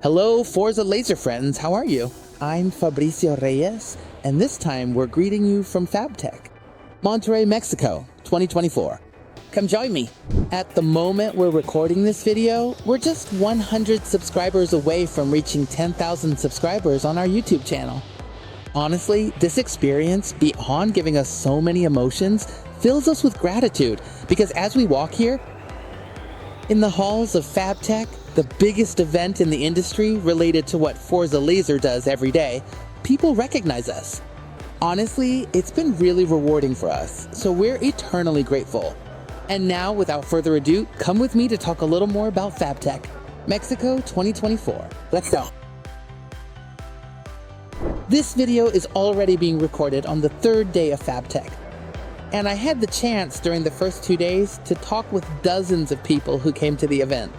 Hello, FORZA Laser friends, how are you? I'm Fabricio Reyes, and this time we're greeting you from FABTECH Monterrey, Mexico, 2024. Come join me. At the moment we're recording this video, we're just 100 subscribers away from reaching 10,000 subscribers on our YouTube channel. Honestly, this experience, beyond giving us so many emotions, fills us with gratitude because as we walk here, in the halls of FABTECH, the biggest event in the industry related to what FORZA Laser does every day, people recognize us. Honestly, it's been really rewarding for us, so we're eternally grateful. And now, without further ado, come with me to talk a little more about FABTECH, Mexico 2024. Let's go. This video is already being recorded on the third day of FABTECH, and I had the chance during the first 2 days to talk with dozens of people who came to the event.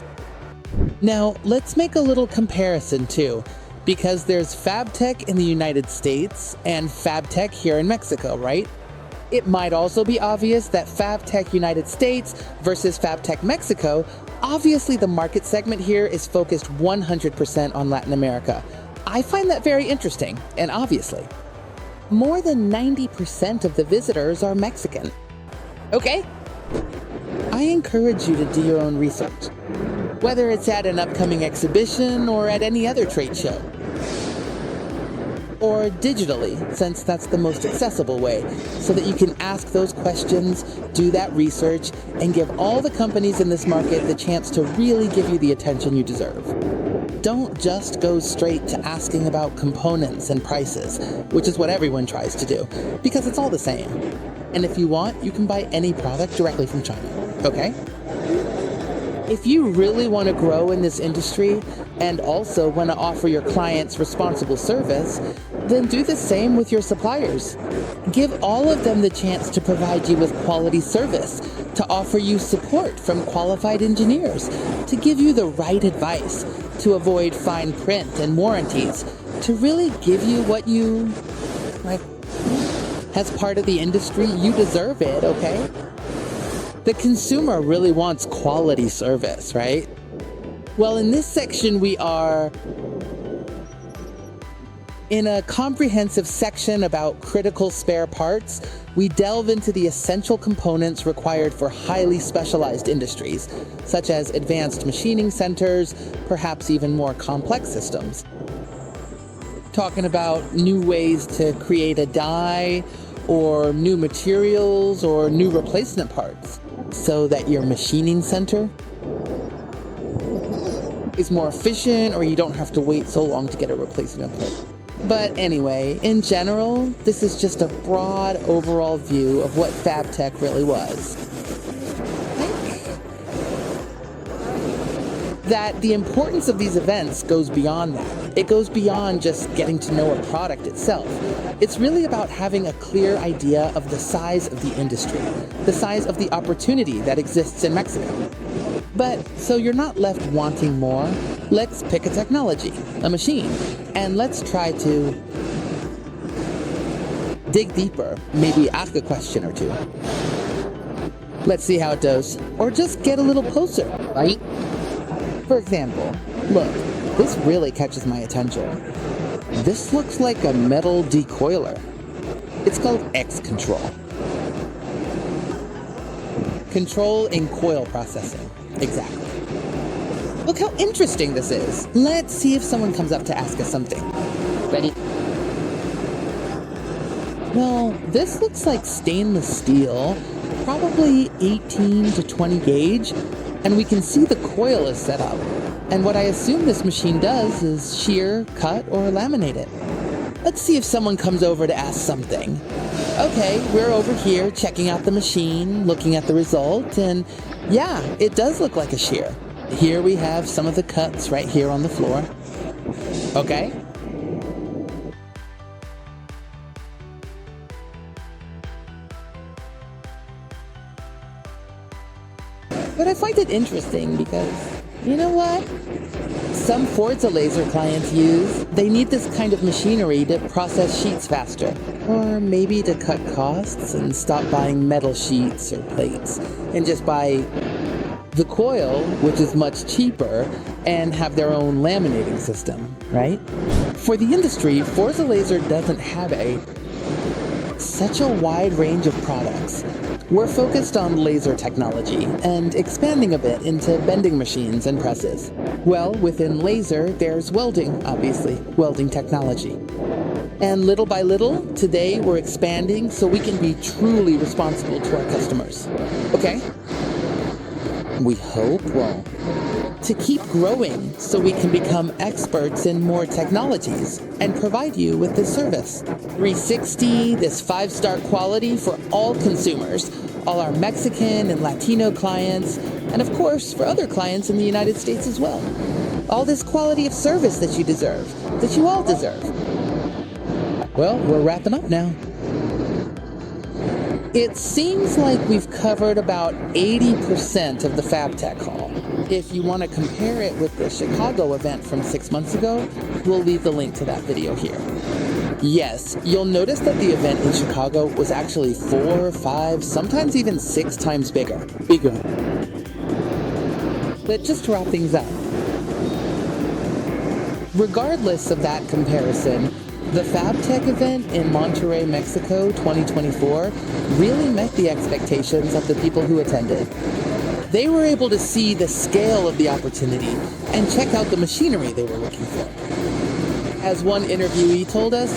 Now, let's make a little comparison too, because there's FABTECH in the United States and FABTECH here in Mexico, right? It might also be obvious that FABTECH United States versus FABTECH Mexico, obviously the market segment here is focused 100% on Latin America. I find that very interesting, and obviously, more than 90% of the visitors are Mexican. Okay? I encourage you to do your own research, whether it's at an upcoming exhibition or at any other trade show. Or digitally, since that's the most accessible way, so that you can ask those questions, do that research, and give all the companies in this market the chance to really give you the attention you deserve. Don't just go straight to asking about components and prices, which is what everyone tries to do, because it's all the same. And if you want, you can buy any product directly from China, okay? If you really want to grow in this industry and also want to offer your clients responsible service, then do the same with your suppliers. Give all of them the chance to provide you with quality service, to offer you support from qualified engineers, to give you the right advice, to avoid fine print and warranties, to really give you what you, as part of the industry, you deserve it, okay? The consumer really wants quality service, right? Well, in this section, we are in a comprehensive section about critical spare parts. We delve into the essential components required for highly specialized industries, such as advanced machining centers, perhaps even more complex systems. Talking about new ways to create a die, or new materials, or new replacement parts, so that your machining center is more efficient or you don't have to wait so long to get a replacement part. But anyway, in general, this is just a broad overall view of what FABTECH really was. That the importance of these events goes beyond that. It goes beyond just getting to know a product itself. It's really about having a clear idea of the size of the industry, the size of the opportunity that exists in Mexico. But so you're not left wanting more, let's pick a technology, a machine, and let's try to dig deeper, maybe ask a question or two. Let's see how it goes, or just get a little closer, right? For example, look, this really catches my attention. This looks like a metal decoiler. It's called X-Control. Control in coil processing, exactly. Look how interesting this is. Let's see if someone comes up to ask us something. Ready? Well, this looks like stainless steel, probably 18 to 20 gauge, and we can see the coil is set up. And what I assume this machine does is shear, cut, or laminate it. Let's see if someone comes over to ask something. Okay, we're over here checking out the machine, looking at the result, and yeah, it does look like a shear. Here we have some of the cuts right here on the floor. Okay. But I find it interesting because, you know what? Some FORZA Laser clients they need this kind of machinery to process sheets faster. Or maybe to cut costs and stop buying metal sheets or plates and just buy the coil, which is much cheaper, and have their own laminating system, right? For the industry, FORZA Laser doesn't have such a wide range of products. We're focused on laser technology and expanding a bit into bending machines and presses. Well, within laser, there's welding, obviously, welding technology. And little by little, today we're expanding so we can be truly responsible to our customers. Okay? We hope, well, to keep growing so we can become experts in more technologies and provide you with this service. 360, this 5-star quality for all consumers, all our Mexican and Latino clients, and of course for other clients in the United States as well. All this quality of service that you deserve, that you all deserve. Well, we're wrapping up now. It seems like we've covered about 80% of the FABTECH Hall. If you want to compare it with the Chicago event from 6 months ago, we'll leave the link to that video here. Yes, you'll notice that the event in Chicago was actually 4, 5, sometimes even 6 times bigger. But just to wrap things up, regardless of that comparison, the FABTECH event in Monterrey, Mexico 2024 really met the expectations of the people who attended. They were able to see the scale of the opportunity and check out the machinery they were looking for. As one interviewee told us,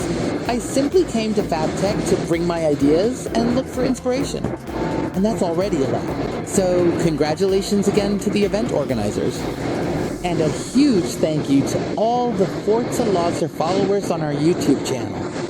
I simply came to FABTECH to bring my ideas and look for inspiration. And that's already a lot. So congratulations again to the event organizers. And a huge thank you to all the FORZA Laser followers on our YouTube channel.